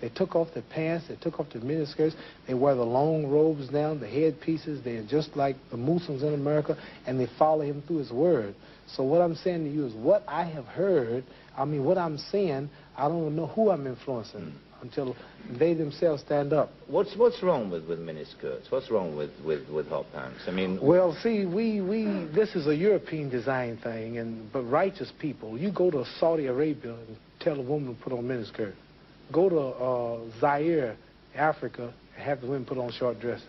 They took off their pants, they took off their miniskirts, they wear the long robes down, the headpieces. They're just like the Muslims in America, and they follow him through his word. So what I'm saying to you is what I have heard, I mean, what I'm saying, I don't know who I'm influencing until they themselves stand up. What's wrong with miniskirts? What's wrong with hot pants? I mean... Well, see, this is a European design thing, but righteous people, you go to Saudi Arabia and tell a woman to put on a miniskirt. Go to Zaire, Africa, and have the women put on short dresses.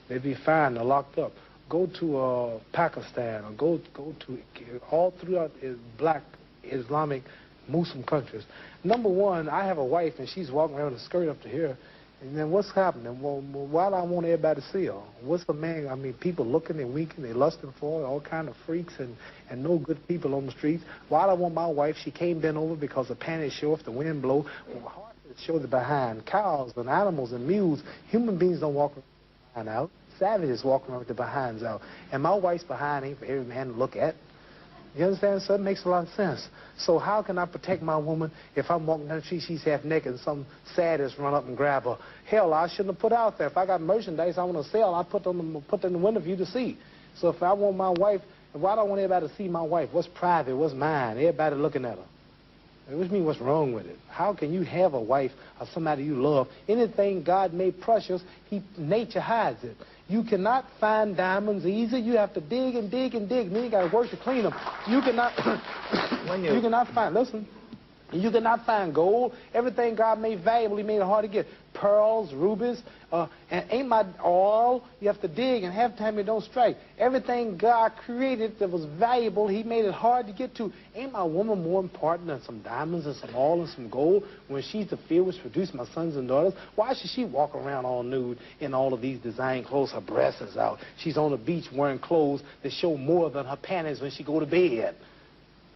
They'd be fine, they're locked up. Go to Pakistan, or go to all throughout black Islamic Muslim countries. Number one, I have a wife and she's walking around with a skirt up to here, and then what's happening? Well, why do I want everybody to see her? What's the man? I mean, people looking and winking, they lusting for her, all kind of freaks and no good people on the streets. Why do I want my wife? She came bent over because the panties show if the wind blow. Well, horses show the behind. Cows and animals and mules. Human beings don't walk around out. Savages walking around with their behinds out. And my wife's behind ain't for every man to look at. You understand? So it makes a lot of sense. So how can I protect my woman if I'm walking down the street, she's half naked, and some sadist run up and grab her? Hell, I shouldn't have put out there. If I got merchandise I want to sell, I put in the window for you to see. So if I want my wife, why do I want everybody to see my wife? What's private? What's mine? Everybody looking at her. Which means what's wrong with it? How can you have a wife or somebody you love? Anything God made precious, nature hides it. You cannot find diamonds easy. You have to dig and dig and dig. Then you got to work to clean them. You cannot, you cannot find, listen, you cannot find gold. Everything God made valuable, he made it hard to get. Pearls, rubies, and ain't my oil. You have to dig, and half the time it don't strike. Everything God created that was valuable, he made it hard to get to. Ain't my woman more important than some diamonds and some oil and some gold when she's the field which produced my sons and daughters? Why should she walk around all nude in all of these design clothes? Her breasts is out. She's on the beach wearing clothes that show more than her panties when she go to bed.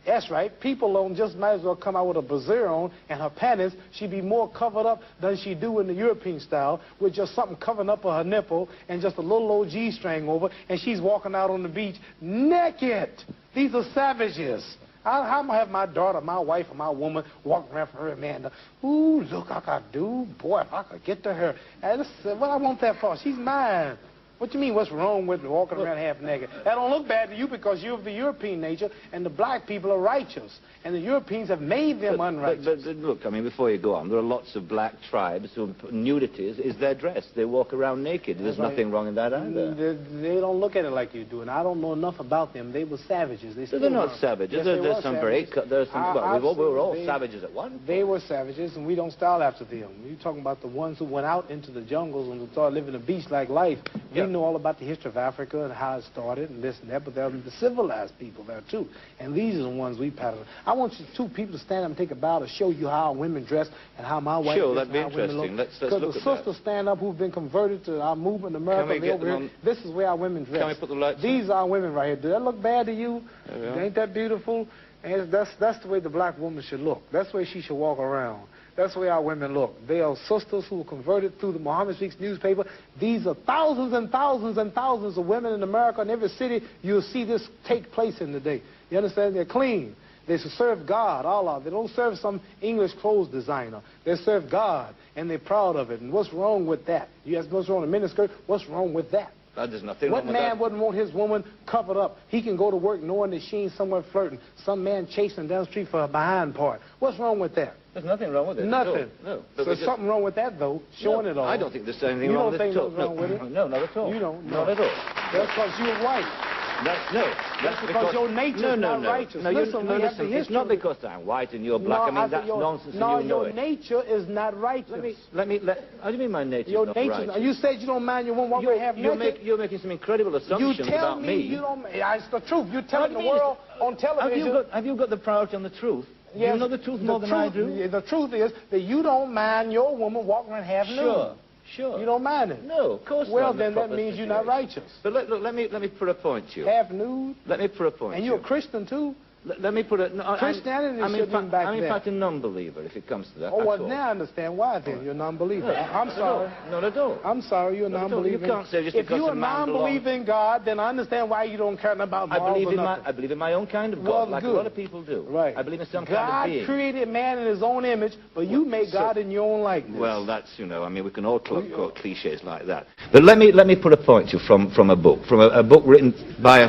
That's right. People don't just might as well come out with a brassiere on and her panties. She'd be more covered up than she do in the European style with just something covering up her nipple and just a little old G-string over, and she's walking out on the beach naked. These are savages. How am I have my daughter, my wife, or my woman walking around for her man? Ooh, look, I could do. Boy, if I could get to her. And what I want that for? She's mine. What you mean, what's wrong with walking around half naked? That don't look bad to you because you're of the European nature, and the black people are righteous, and the Europeans have made them unrighteous. But look, I mean, before you go on, there are lots of black tribes who nudity is their dress. They walk around naked. There's nothing wrong in that either. They don't look at it like you do, and I don't know enough about them. They were savages. They're not savages. Yes, there's some savages. We were all savages at one point. They were savages, and we don't style after them. You're talking about the ones who went out into the jungles and started living a beach-like life. We know all about the history of Africa and how it started and this and that, but there are the civilized people there too, and these are the ones we pattern. I want you two people to stand up and take a bow to show you how women dress and how my wife Sure, that'd be interesting. Let's look at that. Because the sisters stand up who've been converted to our movement in America. This is where our women dress. Can we put the lights These are women right here. Do that look bad to you? Ain't that beautiful? And that's the way the black woman should look. That's the way she should walk around. That's the way our women look. They are sisters who were converted through the Muhammad Speaks newspaper. These are thousands and thousands and thousands of women in America. In every city, you'll see this take place in the day. You understand? They're clean. They serve God, Allah. They don't serve some English clothes designer. They serve God, and they're proud of it. And what's wrong with that? You ask what's wrong with a miniskirt? What's wrong with that? There's nothing wrong with that. What man wouldn't want his woman covered up? He can go to work knowing that she ain't somewhere flirting. Some man chasing down the street for her behind part. What's wrong with that? There's nothing wrong with it. Nothing. No. So there's something wrong with that, though, showing it all. I don't think there's anything wrong with it. You don't think there's wrong with it? No, not at all. You don't? Not at all. That's because you're white. That's because your nature is not righteous. No, listen, it's not because I'm white and you're black. I mean, that's nonsense and you know it. No, your nature is not righteous. How do you mean my nature is not righteous? You said you don't mind your woman walking half naked. You're making some incredible assumptions about me. You tell me you don't... It's the truth. You're telling the world on television... Have you got the priority on the truth? Yes, you know the truth more than I do? The truth is that you don't mind your woman walking around half nude. Sure. You don't mind it? No, of course not. Well, then that means you're not righteous. But look, let me put a point to you. Half nude? Let me put a point to you. And you're a Christian, too? Let me put it... No, Christianity should have been back I'm in then. fact a non-believer, if it comes to that. Oh, well, now I understand why then. You're a non-believer. I'm sorry. Not at all. I'm sorry, you're a non-believer. You can't say just if because you're a a man non-believer in God, then I understand why you don't care about morals or nothing. I believe in my own kind of God, Well, like good. a lot of people do. Right. I believe in some God kind of being. created man in his own image, but you made God in your own likeness. Well, that's, you know, I mean, we can all quote cliches like that. But let me put a point to you from a book, a book written by a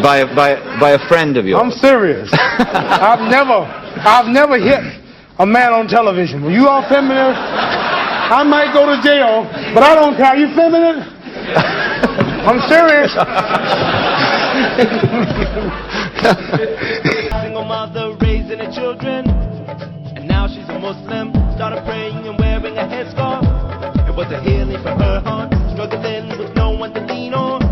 by a friend of yours. I'm serious. I've never hit a man on television. Were you all feminine? I might go to jail, but I don't care. You feminine? I'm serious. Single mother raising her children, and now she's a Muslim. Started praying and wearing a headscarf. It was a healing for her heart, struggling with no one to lean on.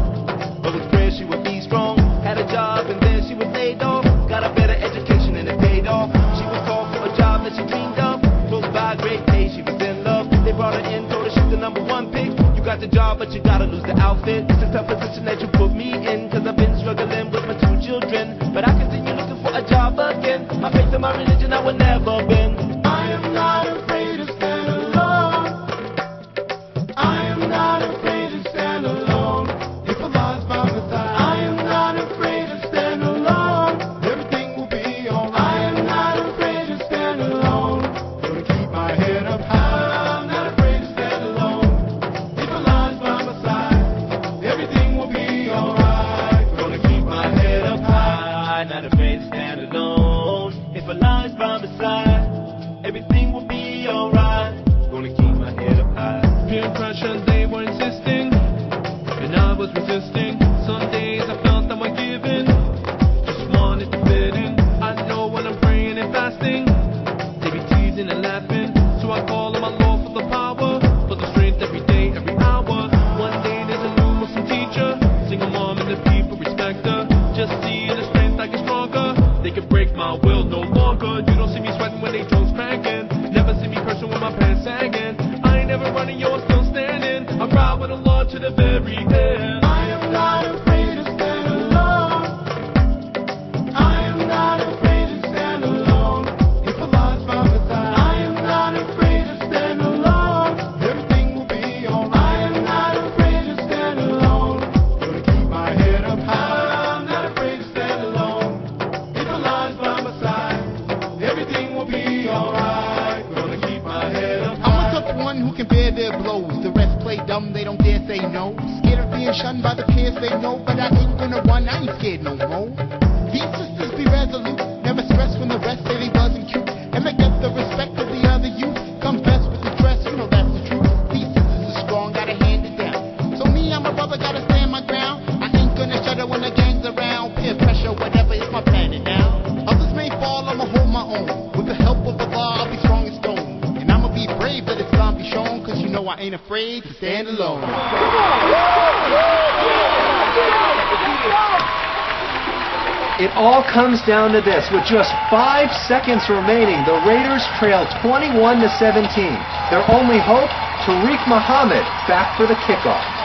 But with prayer she would be strong. Had a job and then she was laid off. Got a better education and it paid off. She was called for a job that she dreamed of. Close by, great pay, she was in love. They brought her in, told her she's the #1 pick. You got the job, but you gotta lose the outfit. It's a tough position that you put me in, cause I've been struggling with my 2 children. But I continue looking for a job again. My faith and my religion I would never bend. I am not afraid to stand alone. I am not afraid to stand alone. If Allah's by my side, I am not afraid to stand alone. Everything will be alright. I am not afraid to stand alone. Gonna keep my head up high. I'm not afraid to stand alone. If Allah's by my side, everything will be alright. Gonna keep my head up high. Not afraid to stand alone. If Allah's by my side, everything will be alright. Gonna keep my head up high. Peer pressure, they were insisting, and I was resisting. Some days I felt that I'm giving, just wanted to fit in. I know when I'm praying and fasting, they be teasing and laughing. So I call on my Lord for the power, for the strength every day, every hour. One day there's a new Muslim teacher, single mom and the people respect her. Just seeing the strength I get stronger. They can break my will no longer. You don't see me sweating when they toes cracking. Never see me cursing with my pants sagging. I ain't never running, yo, I'm still standing. I ride with Allah to the very end. I am not afraid to stand alone. I am not afraid to stand alone. If Allah's by my side, I am not afraid to stand alone. Everything will be alright. I am not afraid to stand alone. Gonna keep my head up high. I'm not afraid to stand alone. If Allah's by my side, everything will be alright. Gonna keep my head up high. I'm a tough one who can bear their blows. The rest play dumb, they don't dare say no. Scared of being shunned by the peers, they know. But I ain't gonna run, I ain't scared no more. These sisters be resolute, never stress when the rest say they wasn't cute. And they get the respect of the other youth. Come best with the dress, you know that's the truth. These sisters are strong, gotta hand it down. So me, I'm a brother, gotta stand my ground. I ain't gonna shudder when the gang's around. Peer pressure, whatever, it's my planet now. Others may fall, I'ma hold my own. With the help of Allah, I'll be strong as stone. And I'ma be brave, let Islam be shown. Cause you know I ain't afraid to stand alone. It all comes down to this. With just 5 seconds remaining, the Raiders trail 21-17. Their only hope, Tariq Muhammad back for the kickoff.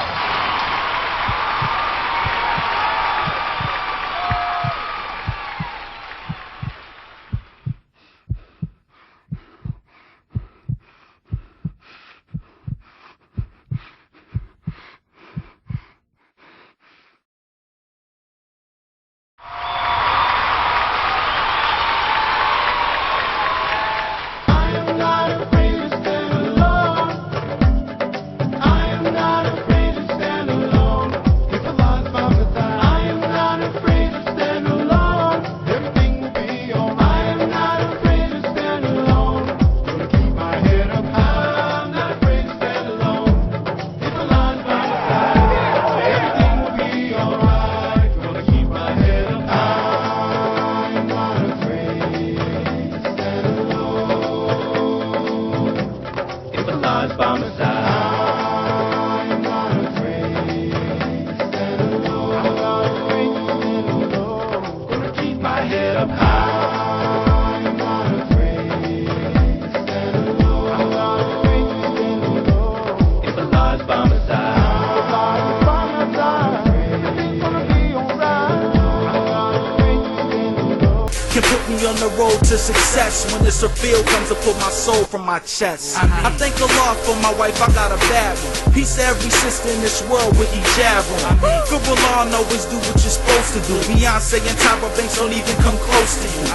the road to success. When this reveal comes to pull my soul from my chest. I thank Allah for my wife, I got a bad one. Peace to every sister in this world with hijab on. Good Allah, always do what you're supposed to do. Beyonce and Tyra Banks don't even come close to you.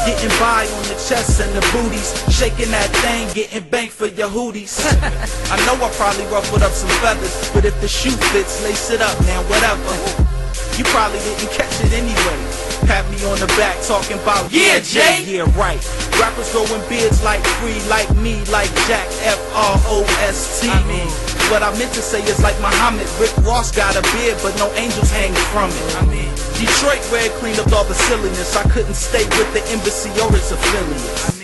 Getting by on the chest and the booties, shaking that thing, getting banked for your hoodies. I know I probably ruffled up some feathers, but if the shoe fits, lace it up, man, whatever. You probably didn't catch it anyway. Pat me on the back talking about, yeah, Jay. Yeah, right. Rappers growing beards like Free, like me, like Jack, F-R-O-S-T. What I meant to say is like Muhammad, Rick Ross got a beard, but no angels hang from it. Detroit where it cleaned up all the silliness. I couldn't stay with the embassy or its affiliates.